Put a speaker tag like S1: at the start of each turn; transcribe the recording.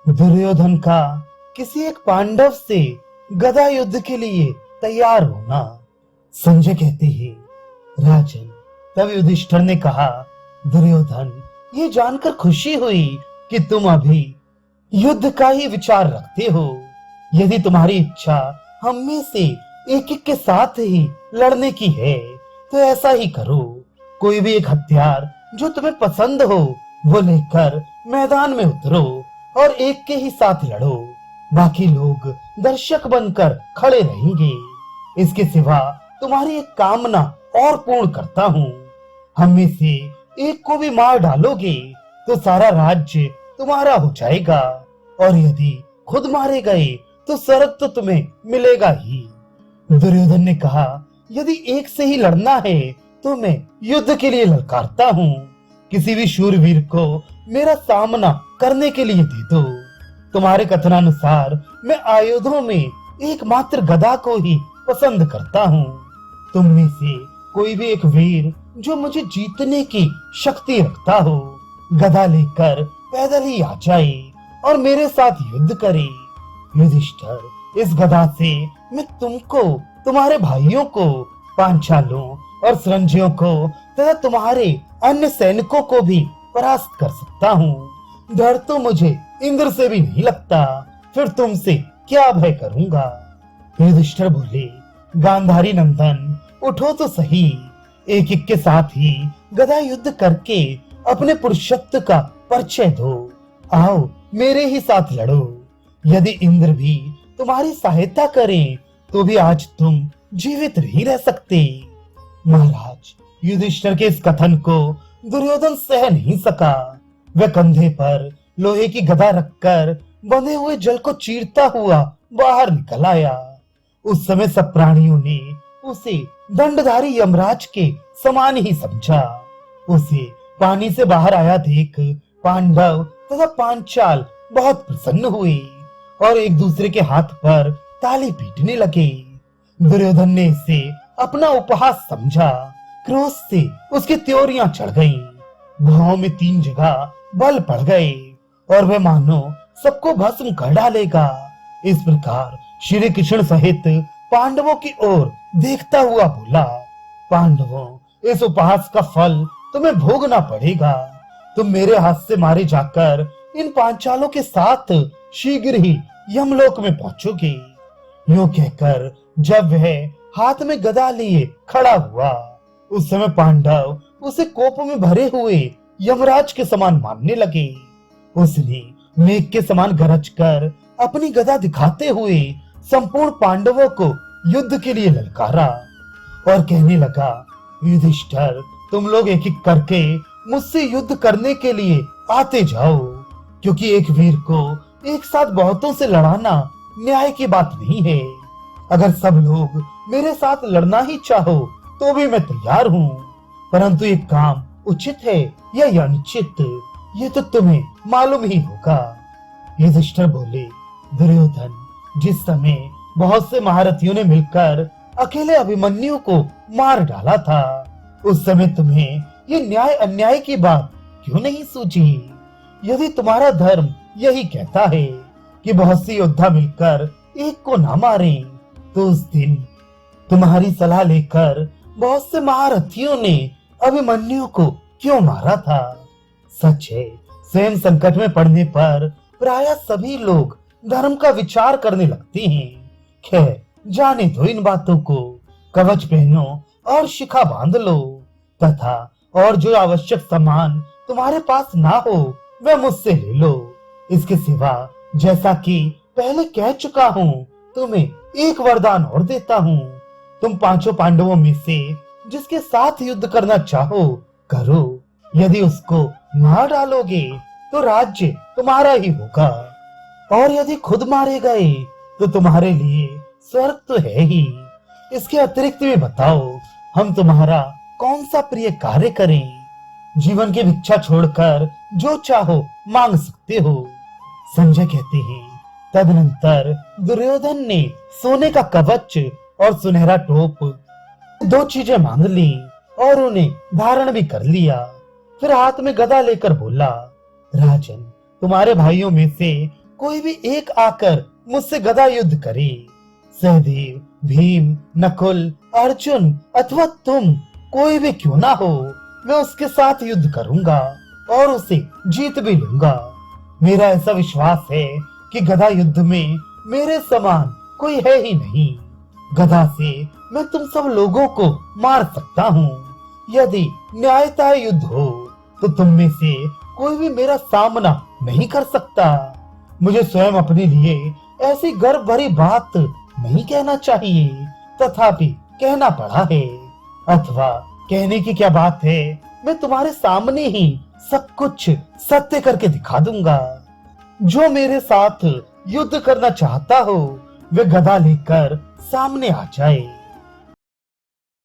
S1: दुर्योधन का किसी एक पांडव से गदा युद्ध के लिए तैयार होना। संजय कहते हैं, राजन, तब युधिष्ठिर ने कहा, दुर्योधन, ये जानकर खुशी हुई कि तुम अभी युद्ध का ही विचार रखते हो। यदि तुम्हारी इच्छा हम में से एक एक के साथ ही लड़ने की है तो ऐसा ही करो। कोई भी एक हथियार जो तुम्हें पसंद हो वो लेकर मैदान में उतरो और एक के ही साथ लड़ो। बाकी लोग दर्शक बनकर खड़े रहेंगे। इसके सिवा तुम्हारी एक कामना और पूर्ण करता हूँ। हम में से एक को भी मार डालोगे तो सारा राज्य तुम्हारा हो जाएगा, और यदि खुद मारे गए तो स्वर्ग तो तुम्हें मिलेगा ही। दुर्योधन ने कहा, यदि एक से ही लड़ना है तो मैं युद्ध के लिए ललकारता हूँ। किसी भी शूरवीर को मेरा सामना करने के लिए दे दो। तुम्हारे कथनानुसार मैं आयुधों में एकमात्र गदा को ही पसंद करता हूँ। तुम में से कोई भी एक वीर जो मुझे जीतने की शक्ति रखता हो, गदा लेकर पैदल ही आ जाए और मेरे साथ युद्ध करे। युधिष्ठिर, इस गदा से मैं तुमको, तुम्हारे भाइयों को, पांचालों और संजयों को तथा तुम्हारे अन्य सैनिकों को भी परास्त कर सकता हूँ। डर तो मुझे इंद्र से भी नहीं लगता, फिर तुमसे क्या भय करूंगा। युधिष्ठिर बोले, गांधारी नंदन, उठो तो सही। एक एक के साथ ही गदा युद्ध करके अपने पुरुषत्व का परिचय दो। आओ मेरे ही साथ लड़ो। यदि इंद्र भी तुम्हारी सहायता करें तो भी आज तुम जीवित नहीं रह सकते। महाराज, युधिष्ठिर के इस कथन को दुर्योधन सह नहीं सका। वह कंधे पर लोहे की गदा रखकर बंधे हुए जल को चीरता हुआ बाहर निकल आया। उस समय सब प्राणियों ने उसे दंडधारी यमराज के समान ही समझा। उसे पानी से बाहर आया देख पांडव तथा पांचाल बहुत प्रसन्न हुए और एक दूसरे के हाथ पर ताली पीटने लगे। दुर्योधन ने इसे अपना उपहास समझा। क्रोध से उसकी त्योरियां चढ़ गईं। घाव में 3 जगह बल पड़ गए और वह मानो सबको भस्म कर डालेगा। इस प्रकार श्री कृष्ण सहित पांडवों की ओर देखता हुआ बोला, पांडवों, इस उपहास का फल तुम्हें भोगना पड़ेगा। तुम मेरे हाथ से मारे जाकर इन पांचालों के साथ शीघ्र ही यमलोक में पहुंचोगे। यूं कहकर जब वह हाथ में गदा लिए खड़ा हुआ, उस समय पांडव उसे कोप में भरे हुए यमराज के समान मानने लगे। उसने मेघ के समान गरज कर अपनी गदा दिखाते हुए संपूर्ण पांडवों को युद्ध के लिए ललकारा और कहने लगा, युधिष्ठिर, तुम लोग एक एक करके मुझसे युद्ध करने के लिए आते जाओ, क्योंकि एक वीर को एक साथ बहुतों से लड़ाना न्याय की बात नहीं है। अगर सब लोग मेरे साथ लड़ना ही चाहो तो भी मैं तैयार हूँ, परंतु ये काम उचित है या अनुचित ये तो तुम्हें मालूम ही होगा। युधिष्ठिर बोले, दुर्योधन, जिस समय बहुत से महारथियों ने मिलकर अकेले अभिमन्यु को मार डाला था, उस समय तुम्हें ये न्याय अन्याय की बात क्यों नहीं सूझी? यदि तुम्हारा धर्म यही कहता है कि बहुत सी योद्धा मिलकर एक को ना मारें, तो उस दिन तुम्हारी सलाह लेकर बहुत से महारथियों ने अभिमन्यु को क्यों मारा था? सच है, स्वयं संकट में पड़ने पर प्रायः सभी लोग धर्म का विचार करने लगते हैं। खैर, जाने दो इन बातों को। कवच पहनो और शिखा बांध लो तथा और जो आवश्यक सामान तुम्हारे पास ना हो वह मुझसे ले लो। इसके सिवा, जैसा कि पहले कह चुका हूँ, तुम्हें एक वरदान और देता हूँ। तुम 5 पांडवों में से जिसके साथ युद्ध करना चाहो करो। यदि उसको मार डालोगे तो राज्य तुम्हारा ही होगा, और यदि खुद मारे गए तो तुम्हारे लिए स्वर्ग तो है ही। इसके अतिरिक्त भी बताओ, हम तुम्हारा कौन सा प्रिय कार्य करें? जीवन की भिक्षा छोड़कर जो चाहो मांग सकते हो। संजय कहते हैं, तदनंतर दुर्योधन ने सोने का कवच और सुनहरा टोप 2 चीजें मांग ली और उन्हें धारण भी कर लिया। फिर हाथ में गदा लेकर बोला, राजन, तुम्हारे भाइयों में से कोई भी एक आकर मुझसे गदा युद्ध करे, सहदेव, भीम, नकुल, अर्जुन अथवा तुम, कोई भी क्यों ना हो, मैं उसके साथ युद्ध करूंगा और उसे जीत भी लूंगा। मेरा ऐसा विश्वास है कि गदा युद्ध में मेरे समान कोई है ही नहीं। गदा से मैं तुम सब लोगों को मार सकता हूँ। यदि न्यायतः युद्ध हो तो तुम में से कोई भी मेरा सामना नहीं कर सकता। मुझे स्वयं अपने लिए ऐसी गर्व भरी बात नहीं कहना चाहिए, तथापि कहना पड़ा है। अथवा कहने की क्या बात है, मैं तुम्हारे सामने ही सब कुछ सत्य करके दिखा दूंगा। जो मेरे साथ युद्ध करना चाहता हो वे गदा लेकर सामने आ जाए।